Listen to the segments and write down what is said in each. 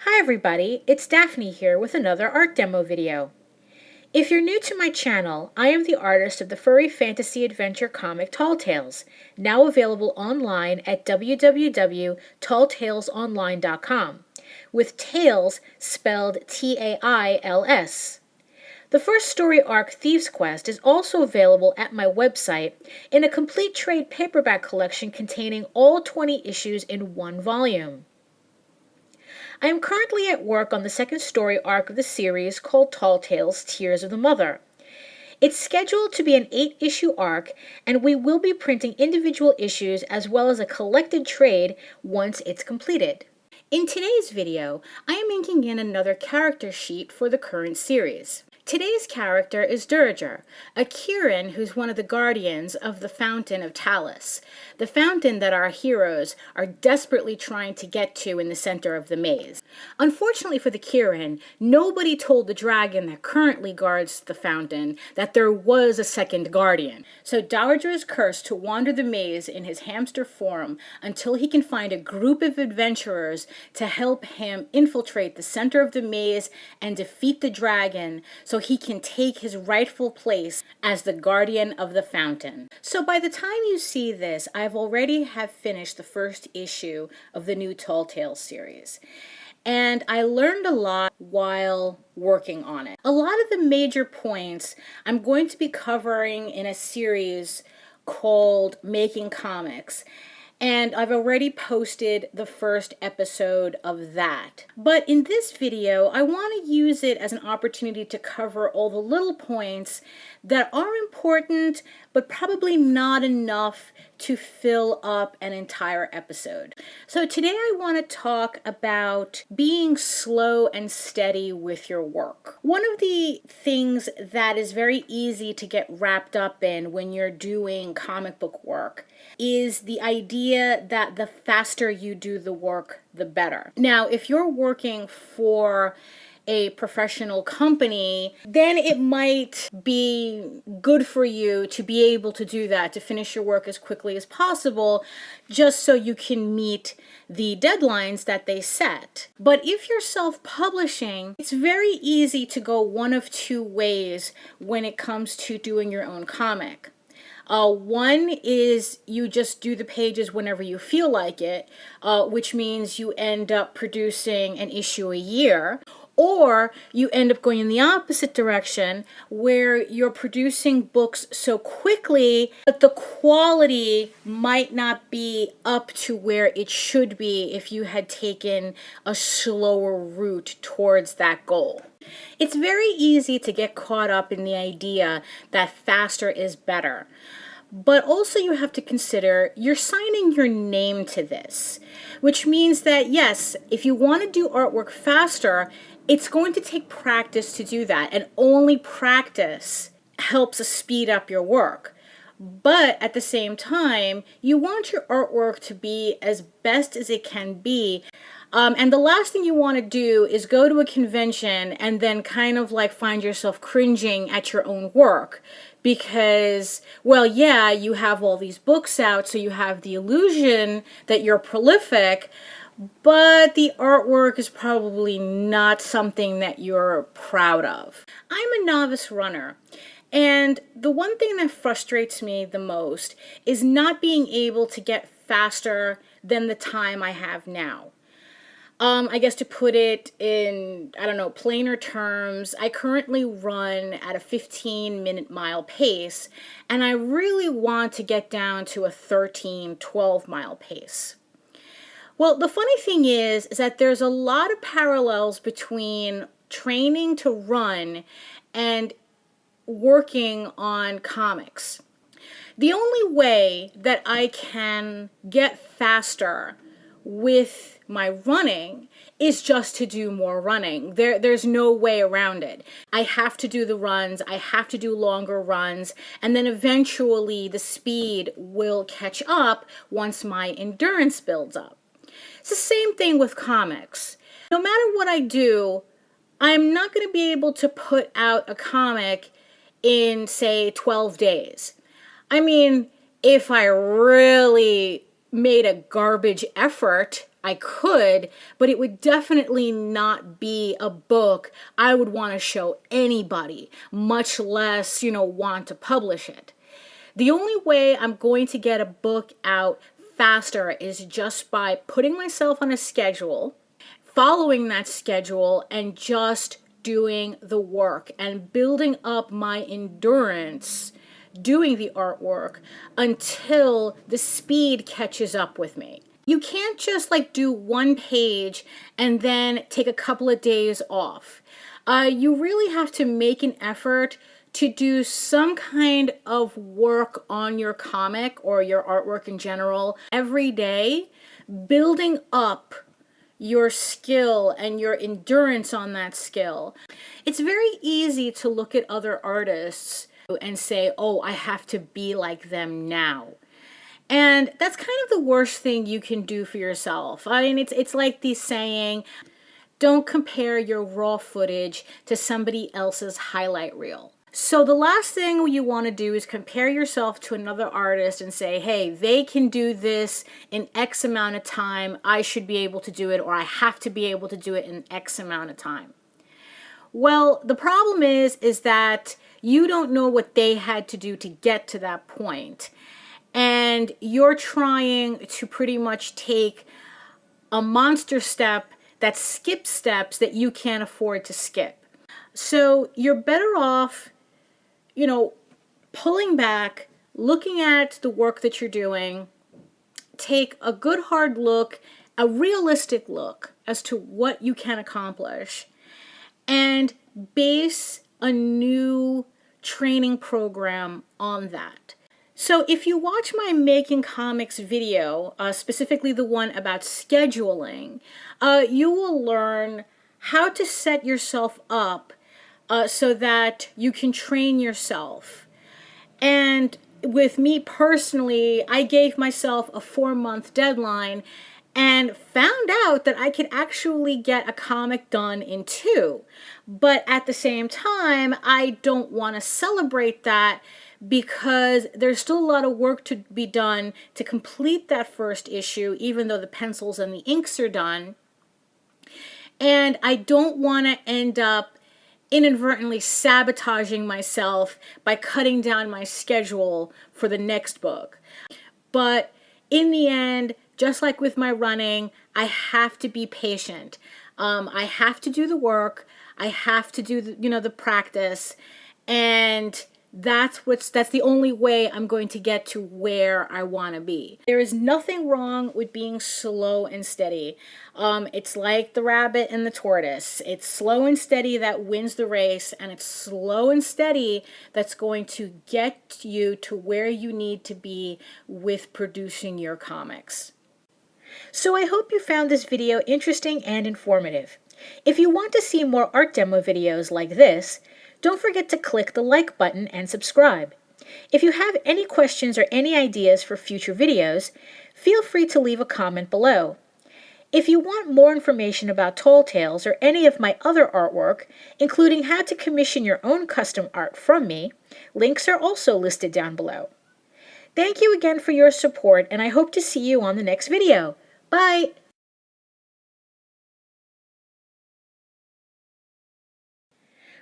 Hi everybody, it's Daphne here with another art demo video. If you're new to my channel, I am the artist of the furry fantasy adventure comic Tall Tales, now available online at www.talltalesonline.com, with Tales spelled T-A-I-L-S. The first story arc, Thieves Quest, is also available at my website in a complete trade paperback collection containing all 20 issues in one volume. I am currently at work on the second story arc of the series called Tall Tales: Tears of the Mother. It's scheduled to be an 8-issue arc, and we will be printing individual issues as well as a collected trade once it's completed. In today's video, I am inking in another character sheet for the current series. Today's character is Duraguar, a Kirin who's one of the guardians of the Fountain of Talus, the fountain that our heroes are desperately trying to get to in the center of the maze. Unfortunately for the Kirin, nobody told the dragon that currently guards the fountain that there was a second guardian. So Duraguar is cursed to wander the maze in his hamster form until he can find a group of adventurers to help him infiltrate the center of the maze and defeat the dragon so he can take his rightful place as the guardian of the fountain. So by the time you see this, I've already have finished the first issue of the new Tall Tales series. And I learned a lot while working on it. A lot of the major points I'm going to be covering in a series called Making Comics. And I've already posted the first episode of that. But in this video, I want to use it as an opportunity to cover all the little points that are important, but probably not enough to fill up an entire episode. So today I want to talk about being slow and steady with your work. One of the things that is very easy to get wrapped up in when you're doing comic book work is the idea that the faster you do the work, the better. Now, if you're working for a professional company, then it might be good for you to be able to do that, to finish your work as quickly as possible, just so you can meet the deadlines that they set. But if you're self-publishing, it's very easy to go one of two ways when it comes to doing your own comic. One is you just do the pages whenever you feel like it, which means you end up producing an issue a year. Or you end up going in the opposite direction where you're producing books so quickly that the quality might not be up to where it should be if you had taken a slower route towards that goal. It's very easy to get caught up in the idea that faster is better. But also you have to consider you're signing your name to this, which means that yes, if you want to do artwork faster, it's going to take practice to do that, and only practice helps speed up your work. But at the same time, you want your artwork to be as best as it can be. And the last thing you want to do is go to a convention and then kind of like find yourself cringing at your own work. Because, well, yeah, you have all these books out, so you have the illusion that you're prolific, but the artwork is probably not something that you're proud of. I'm a novice runner, and the one thing that frustrates me the most is not being able to get faster than the time I have now. I guess to put it in, I don't know, plainer terms, I currently run at a 15-minute mile pace, and I really want to get down to a 12 mile pace. Well, the funny thing is that there's a lot of parallels between training to run and working on comics. The only way that I can get faster with my running is just to do more running. There's no way around it. I have to do the runs, I have to do longer runs, and then eventually the speed will catch up once my endurance builds up. It's the same thing with comics. No matter what I do, I'm not going to be able to put out a comic in, say, 12 days. I mean, if I really made a garbage effort, I could, but it would definitely not be a book I would want to show anybody, much less, want to publish it. The only way I'm going to get a book out faster is just by putting myself on a schedule, following that schedule, and just doing the work and building up my endurance doing the artwork until the speed catches up with me. You can't just do one page and then take a couple of days off. You really have to make an effort to do some kind of work on your comic or your artwork in general every day, building up your skill and your endurance on that skill. It's very easy to look at other artists and say, oh, I have to be like them now. And that's kind of the worst thing you can do for yourself. I mean, it's like the saying, don't compare your raw footage to somebody else's highlight reel. So the last thing you want to do is compare yourself to another artist and say, hey, they can do this in X amount of time. I should be able to do it, or I have to be able to do it in X amount of time. Well, the problem is that you don't know what they had to do to get to that point. And you're trying to pretty much take a monster step that skips steps that you can't afford to skip. So you're better off, pulling back, looking at the work that you're doing, take a good hard look, a realistic look as to what you can accomplish, and base a new training program on that. So if you watch my Making Comics video, specifically the one about scheduling, you will learn how to set yourself up so that you can train yourself. And with me personally, I gave myself a 4-month deadline and found out that I could actually get a comic done in 2. But at the same time, I don't want to celebrate that because there's still a lot of work to be done to complete that first issue, even though the pencils and the inks are done. And I don't want to end up inadvertently sabotaging myself by cutting down my schedule for the next book. But in the end, just like with my running, I have to be patient. I have to do the work. I have to do the practice, and that's the only way I'm going to get to where I want to be. There is nothing wrong with being slow and steady. It's like the rabbit and the tortoise. It's slow and steady that wins the race, and it's slow and steady that's going to get you to where you need to be with producing your comics. So I hope you found this video interesting and informative. If you want to see more art demo videos like this, don't forget to click the like button and subscribe. If you have any questions or any ideas for future videos, feel free to leave a comment below. If you want more information about Tall Tales or any of my other artwork, including how to commission your own custom art from me, links are also listed down below. Thank you again for your support, and I hope to see you on the next video. Bye!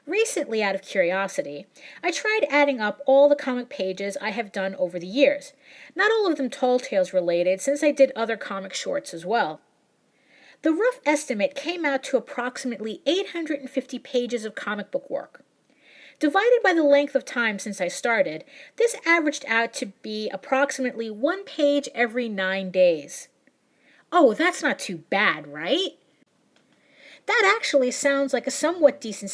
Recently, out of curiosity, I tried adding up all the comic pages I have done over the years. Not all of them Tall Tales related, since I did other comic shorts as well. The rough estimate came out to approximately 850 pages of comic book work. Divided by the length of time since I started, this averaged out to be approximately 1 page every 9 days. Oh, that's not too bad, right? That actually sounds like a somewhat decent